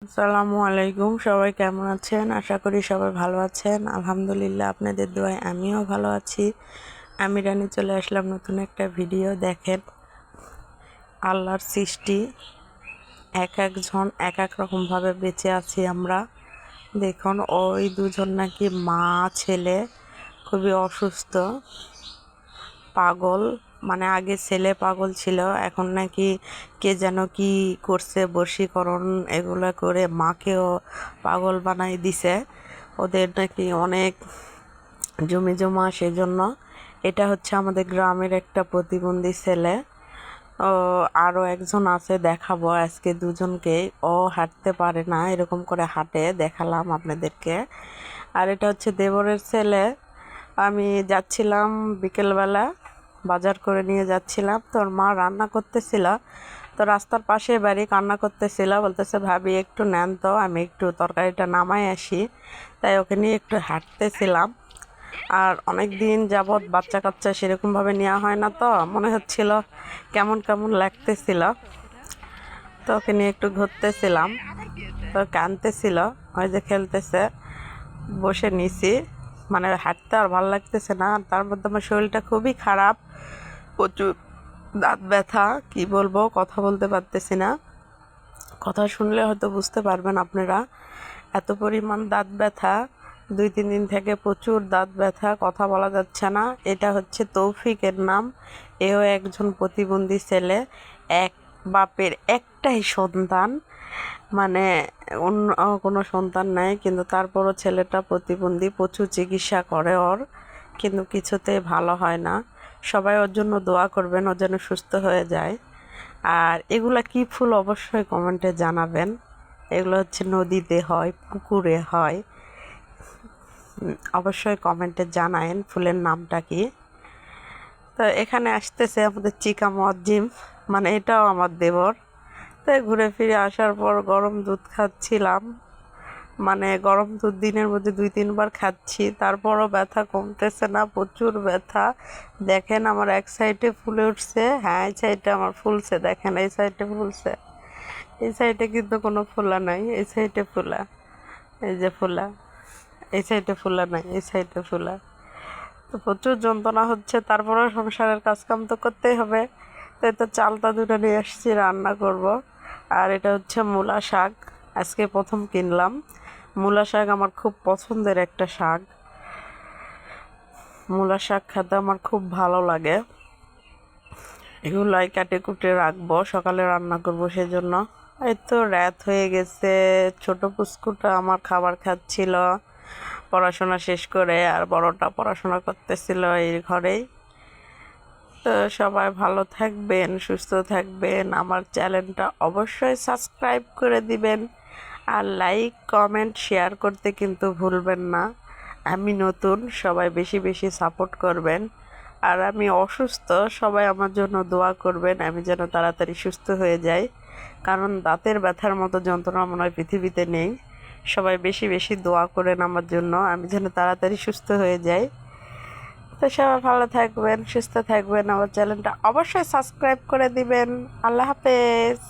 আসসালামু আলাইকুম। সবাই কেমন আছেন? আশা করি সবাই ভালো আছেন। আলহামদুলিল্লাহ, আপনাদের দোয়ায় আমিও ভালো আছি। আমি রানী চলে আসলাম নতুন একটা ভিডিও। দেখেন, আল্লাহর সৃষ্টি, এক একজন এক এক রকমভাবে বেঁচে আছি আমরা। দেখুন, ওই দুজন নাকি মা ছেলে, খুবই অসুস্থ, পাগল। মানে আগে ছেলে পাগল ছিল, এখন নাকি কে যেন কি করছে, বশীকরণ এগুলো করে মাকেও পাগল বানাই দিছে। ওদের নাকি অনেক জমি জমা, সেজন্য। এটা হচ্ছে আমাদের গ্রামের একটা প্রতিবন্ধী ছেলে। ও আরও একজন আছে, দেখাবো আজকে দুজনকে। ও হাঁটতে পারে না, এরকম করে হাঁটে, দেখালাম আপনাদেরকে। আর এটা হচ্ছে দেবরের ছেলে। আমি যাচ্ছিলাম বিকেলবেলা, বাজার করে নিয়ে যাচ্ছিলাম, তোর মা রান্না করতেছিল, তো রাস্তার পাশে বাড়ি, কান্না করতেছিল, বলতেছে ভাবি একটু নেন তো, আমি একটু তরকারিটা নামাই আসি। তাই ওকে নিয়ে একটু হাঁটতেছিলাম। আর অনেক দিন যাবৎ বাচ্চা কাচ্চা সেরকমভাবে নেওয়া হয় না, তো মনে হচ্ছিল কেমন কেমন লাগতেছিল, তো ওকে নিয়ে একটু ঘুরতেছিলাম। তো কাঁদতেছিল, ওই যে খেলতেছে, বসে নিছি। মানে হাঁটতে আর ভালো লাগতেছে না, আর তার মধ্যে আমার শরীরটা খুবই খারাপ, প্রচুর দাঁত ব্যথা, কি বলবো, কথা বলতে পারতেছি না। কথা শুনলে হয়তো বুঝতে পারবেন আপনারা, এত পরিমাণ দাঁত ব্যথা। 2-3 দিন থেকে প্রচুর দাঁত ব্যথা, কথা বলা যাচ্ছে না। এটা হচ্ছে তৌফিকের নাম, এও একজন প্রতিবন্ধী ছেলে। এক বাপের একটাই সন্তান, মানে অন্য কোনো সন্তান নাই, কিন্তু তারপরও ছেলেটা প্রতিবন্ধী, প্রচুর চিকিৎসা করে ওর, কিন্তু কিছুতেই ভালো হয় না। সবাই ওর জন্য দোয়া করবেন, ও যেন সুস্থ হয়ে যায়। আর এগুলা কি ফুল অবশ্যই কমেন্টে জানাবেন। এগুলো হচ্ছে নদীতে হয়, পুকুরে হয়, অবশ্যই কমেন্টে জানায়েন ফুলের নামটা কি। তো এখানে আসতেছে আমাদের চিকা মজ্জিম, মানে এটাও আমার দেবর। তাই ঘুরে ফিরে আসার পর গরম দুধ খাচ্ছিলাম, মানে গরম দুধ দিনের মধ্যে 2-3 বার খাচ্ছি, তারপরও ব্যথা কমতেছে না, প্রচুর ব্যথা। দেখেন আমার এক সাইডে ফুলে উঠছে, হ্যাঁ এই সাইডে আমার ফুলছে, দেখেন এই সাইডে ফুলছে, এই সাইডে কিন্তু কোনো ফোলা নাই, এই সাইডে ফোলা, এই যে ফোলা, এই সাইডে ফোলা নাই, এই সাইডে ফোলা। তো প্রচুর যন্ত্রণা হচ্ছে, তারপরেও সংসারের কাজকাম তো করতেই হবে। তাই তো চালটা দুটো নিয়ে এসেছি, রান্না করব। আর এটা হচ্ছে মূলা শাক, আজকে প্রথম কিনলাম। মূলা শাক আমার খুব পছন্দের একটা শাক, মূলা শাক খেতে আমার খুব ভালো লাগে। এগুলাই কাটে কুটে রাখবো, সকালে রান্না করবো সেজন্য। এই তো রাত হয়ে গেছে, ছোট পুস্কুটা আমার খাবার খাচ্ছিল পড়াশোনা শেষ করে, আর বড়টা পড়াশোনা করতেছিল এই ঘরেই। তো সবাই ভালো থাকবেন, সুস্থ থাকবেন, আমার চ্যানেলটা অবশ্যই সাবস্ক্রাইব করে দিবেন, আর লাইক কমেন্ট শেয়ার করতে কিন্তু ভুলবেন না। আমি নতুন, সবাই বেশি বেশি সাপোর্ট করবেন। আর আমি অসুস্থ, সবাই আমার জন্য দোয়া করবেন, আমি যেন তাড়াতাড়ি সুস্থ হয়ে যাই, কারণ দাঁতের ব্যথার মতো যন্ত্রণা মনে হয় পৃথিবীতে নেই। সবাই বেশি বেশি দোয়া করেন আমার জন্য, আমি যেন তাড়াতাড়ি সুস্থ হয়ে যাই। তো সবাই ভালো থাকবেন, সুস্থ থাকবেন, আমার চ্যানেলটা অবশ্যই সাবস্ক্রাইব করে দিবেন। আল্লাহ হাফেজ।